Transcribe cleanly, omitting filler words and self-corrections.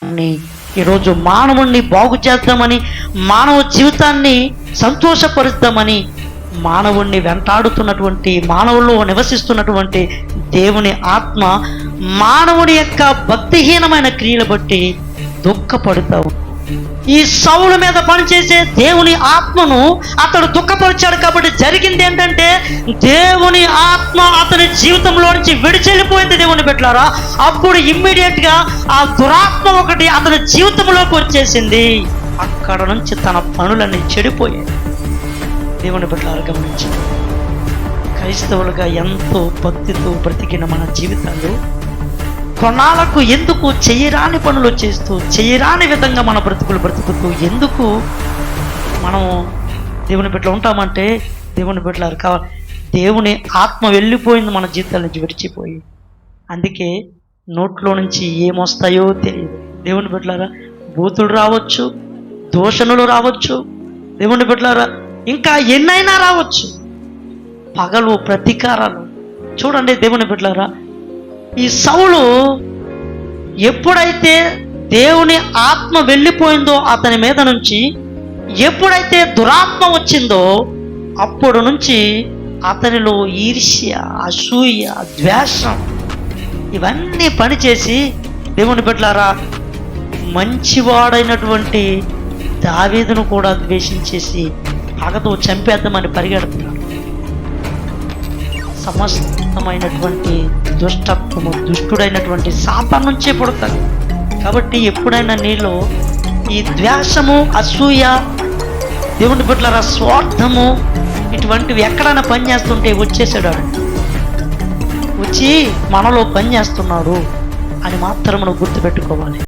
మానవాన్ని, ఈరోజు మానవుణ్ణి బాగు చేద్దామని, మానవ జీవితాన్ని సంతోషపరుద్దామని మానవుణ్ణి వెంటాడుతున్నటువంటి, మానవుల్లో నివసిస్తున్నటువంటి దేవుని ఆత్మ మానవుని యొక్క భక్తిహీనమైన క్రియలు బట్టి దుఃఖపడతావు. ఈ సౌలు మీద పనిచేసే దేవుని ఆత్మను అతడు దుఃఖపరిచాడు. కాబట్టి జరిగింది ఏంటంటే, దేవుని ఆత్మ అతని జీవితంలో నుంచి విడిచెళ్ళిపోయింది. దేవుని బిడ్డలారా, అప్పుడు ఇమ్మీడియట్గా ఆ దురాత్మ ఒకటి అతని జీవితంలోకి వచ్చేసింది. అక్కడ నుంచి తన పనులన్నీ చెడిపోయాయి. దేవుని బిడ్డలారా, గమనించి క్రైస్తవులుగా ఎంతో భక్తితో బ్రతికిన మన జీవితాలు కొన్నాళ్ళకు ఎందుకు చేయరాని పనులు చేస్తూ, చేయరాని విధంగా మన బ్రతుకుతూ ఎందుకు మనం దేవుని బిడ్డలు ఉంటామంటే, దేవుని బిడ్డలారు కావాలి, దేవుని ఆత్మ వెళ్ళిపోయింది మన జీవితాల నుంచి విడిచిపోయి. అందుకే నోట్లో నుంచి ఏమొస్తాయో తెలియదు. దేవుని బిడ్డలారా, బూతులు రావచ్చు, దూషణలు రావచ్చు, దేవుని బిడ్డలారా ఇంకా ఎన్నైనా రావచ్చు, పగలు ప్రతీకారాలు. చూడండి దేవుని బిడ్డలారా, ఈ సౌలు ఎప్పుడైతే దేవుని ఆత్మ వెళ్ళిపోయిందో అతని మీద నుంచి, ఎప్పుడైతే దురాత్మ వచ్చిందో అప్పుడు నుంచి అతనిలో ఈర్ష్య, అసూయ, ద్వేషం ఇవన్నీ పనిచేసి, దేవుని బిడ్డలారా, మంచివాడైనటువంటి దావీదును కూడా ద్వేషించేసి పగతో చంపేద్దామని పరిగెడుతున్నాడు. సమస్తమైనటువంటి దుష్టత్వము దుష్టుడైనటువంటి సాతాను నుంచే పుడతాడు. కాబట్టి ఎప్పుడైనా నీలో ఈ ద్వేషము, అసూయ, దేవుని బిడ్డలారా స్వార్థము ఇటువంటివి ఎక్కడైనా పనిచేస్తుంటే వచ్చేసాడు, వచ్చి మనలో పనిచేస్తున్నాడు అని మాత్రం మనం గుర్తుపెట్టుకోవాలి.